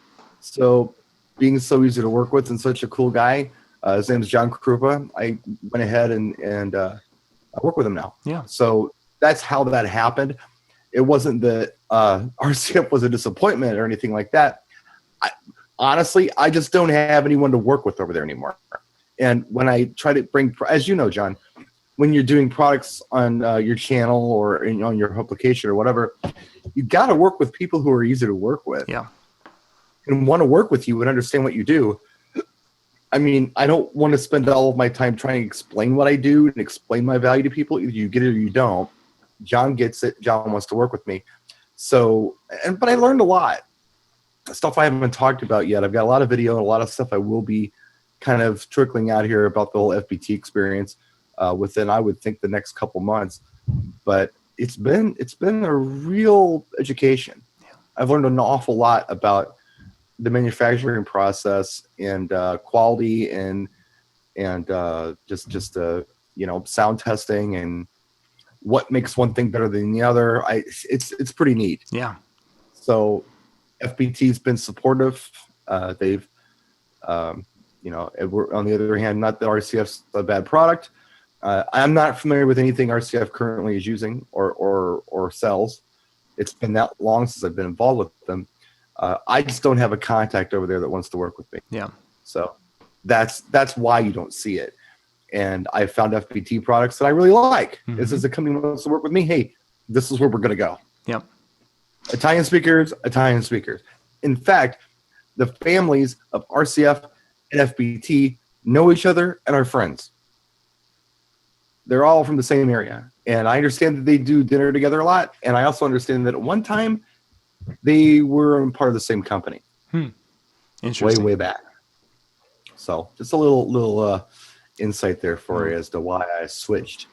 So being so easy to work with and such a cool guy, his name is John Krupa. I went ahead and I work with him now. Yeah. So that's how that happened. It wasn't that RCF was a disappointment or anything like that. Honestly, I just don't have anyone to work with over there anymore. And when I try to bring, as you know, John, when you're doing products on your channel or on your publication or whatever, you got to work with people who are easy to work with. Yeah. And want to work with you and understand what you do. I mean, I don't want to spend all of my time trying to explain what I do and explain my value to people. Either you get it or you don't. John gets it. John wants to work with me. So, but I learned a lot. Stuff I haven't talked about yet. I've got a lot of video and a lot of stuff I will be kind of trickling out here about the whole FBT experience within, I would think, the next couple months. But it's been a real education. Yeah. I've I've learned an awful lot about the manufacturing process and quality and just sound testing and what makes one thing better than the other. It's pretty neat. Yeah. So FBT's been supportive. They've we're, on the other hand, not that RCF's a bad product. I'm not familiar with anything RCF currently is using or sells. It's been that long since I've been involved with them. I just don't have a contact over there that wants to work with me. Yeah. So that's why you don't see it. And I found FBT products that I really like. Mm-hmm. This is a company that wants to work with me. Hey, this is where we're going to go. Yep. Italian speakers. In fact, the families of RCF and FBT know each other and are friends. they're all from the same area. And I understand that they do dinner together a lot. And I also understand that at one time they were part of the same company. Way, Interesting. way back. So just a little insight there for you as to why I switched.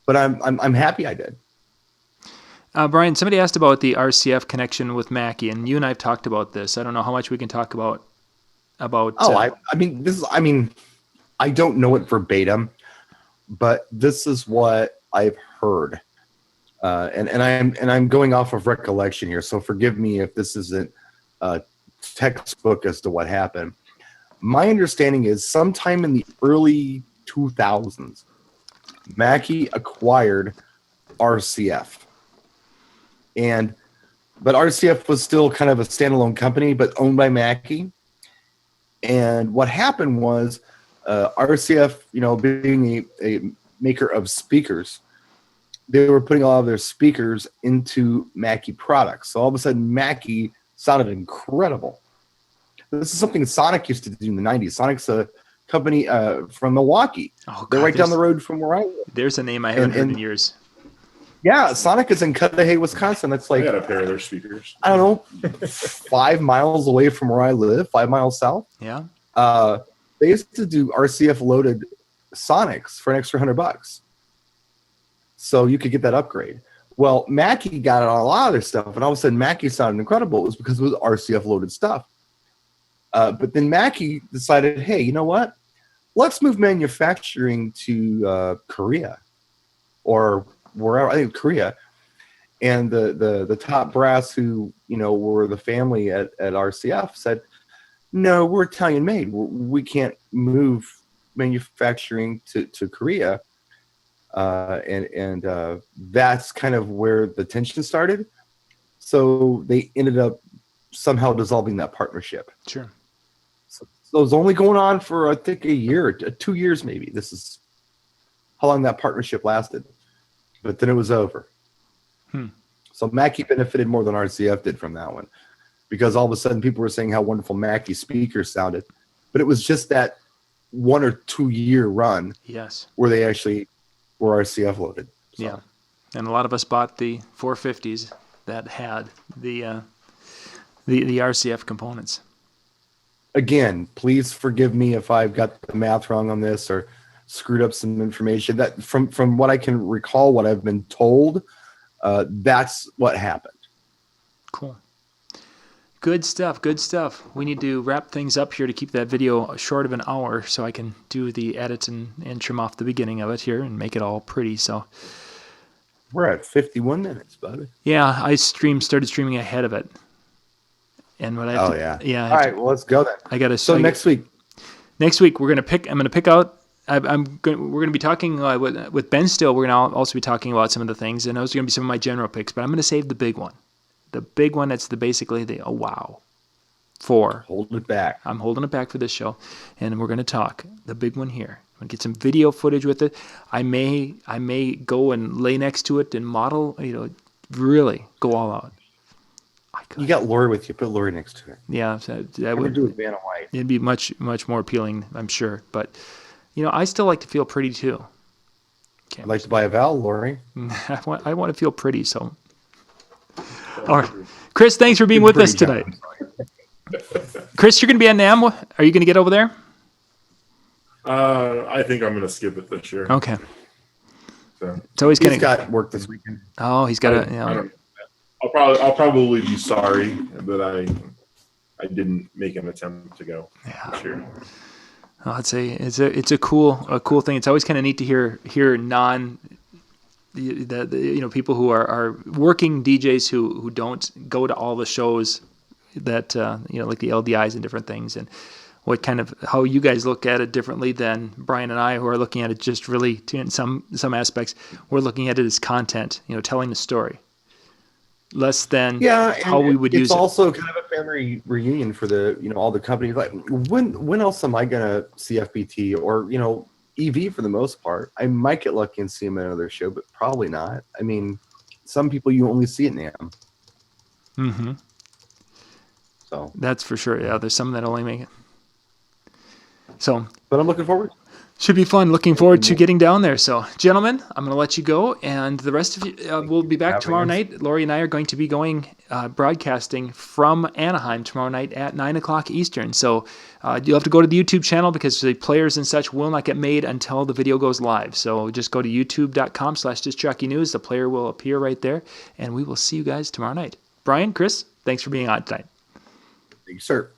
But I'm happy I did. Brian, somebody asked about the RCF connection with Mackie, and you and I have talked about this. I don't know how much we can talk about. I don't know it verbatim, but this is what I've heard, and I'm going off of recollection here. So forgive me if this isn't a textbook as to what happened. My understanding is sometime in the early 2000s, Mackie acquired RCF. But RCF was still kind of a standalone company, but owned by Mackie. And what happened was RCF, being a maker of speakers, they were putting all of their speakers into Mackie products. So all of a sudden, Mackie sounded incredible. This is something Sonic used to do in the 90s. Sonic's a company from Milwaukee. Oh, They're God, right down the road from where I live. There's a name I haven't heard in years. Yeah, Sonic is in Cudahy, Wisconsin. That's I like, got a pair of their speakers. I don't know, 5 miles away from where I live, 5 miles south. Yeah. They used to do RCF loaded Sonics for an extra $100. So you could get that upgrade. Well, Mackie got it on a lot of their stuff, and all of a sudden Mackie sounded incredible. It was because it was RCF loaded stuff. But then Mackie decided, hey, you know what? Let's move manufacturing to Korea or wherever. I think Korea. And the top brass who were the family at RCF said, no, we're Italian made. We can't move manufacturing to Korea. And that's kind of where the tension started. So they ended up somehow dissolving that partnership. Sure. So it was only going on for, I think, a year, 2 years maybe. This is how long that partnership lasted. But then it was over. So Mackie benefited more than RCF did from that one, because all of a sudden people were saying how wonderful Mackie speakers sounded. But it was just that 1 or 2 year run where they actually were RCF loaded. So. Yeah. And a lot of us bought the 450s that had the RCF components. Again, please forgive me if I've got the math wrong on this or screwed up some information. That from what I can recall, what I've been told, that's what happened. Cool. Good stuff. Good stuff. We need to wrap things up here to keep that video short of an hour so I can do the edit and trim off the beginning of it here and make it all pretty. So we're at 51 minutes, buddy. Yeah, I started streaming ahead of it. And what I have yeah. All right, well, let's go then. I got to. So next week we're gonna pick. I'm gonna pick out. We're gonna be talking with Ben Still. We're gonna also be talking about some of the things, and those are gonna be some of my general picks. But I'm gonna save the big one. The big one that's basically the wow. 4. Hold it back. I'm holding it back for this show, and we're gonna talk the big one here. I'm gonna get some video footage with it. I may go and lay next to it and model. Really go all out. You got Lori with you. Put Lori next to her. Yeah, that would do with Vanna White. It'd be much more appealing, I'm sure. But I still like to feel pretty too. I'd like to buy a Val, Lori. I want to feel pretty. So, all right, Chris, thanks for being with us tonight. Chris, you're going to be at NAMM. Are you going to get over there? I think I'm going to skip it this year. Okay. So. It's always he's got work this weekend. Oh, he's got I'll probably be sorry that I didn't make an attempt to go this year. Oh, it's a cool thing. It's always kind of neat to hear people who are working DJs who don't go to all the shows that like the LDIs and different things, and what kind of how you guys look at it differently than Brian and I, who are looking at it just really in some aspects. We're looking at it as content, telling the story. Less than how we would use it. It's also kind of a family reunion for the all the companies. Like when else am I gonna see FBT or EV for the most part? I might get lucky and see them at another show, but probably not. I mean, some people you only see at NAMM. Mm-hmm. So that's for sure. Yeah, there's some that only make it. So, but I'm looking forward. Should be fun. Looking forward to getting down there. So, gentlemen, I'm going to let you go, and the rest of you, we'll be back tomorrow night. Lori and I are going to be going broadcasting from Anaheim tomorrow night at 9 o'clock Eastern. So, you'll have to go to the YouTube channel because the players and such will not get made until the video goes live. So, just go to youtube.com/discjockeynews. The player will appear right there, and we will see you guys tomorrow night. Brian, Chris, thanks for being on tonight. Thank you, sir.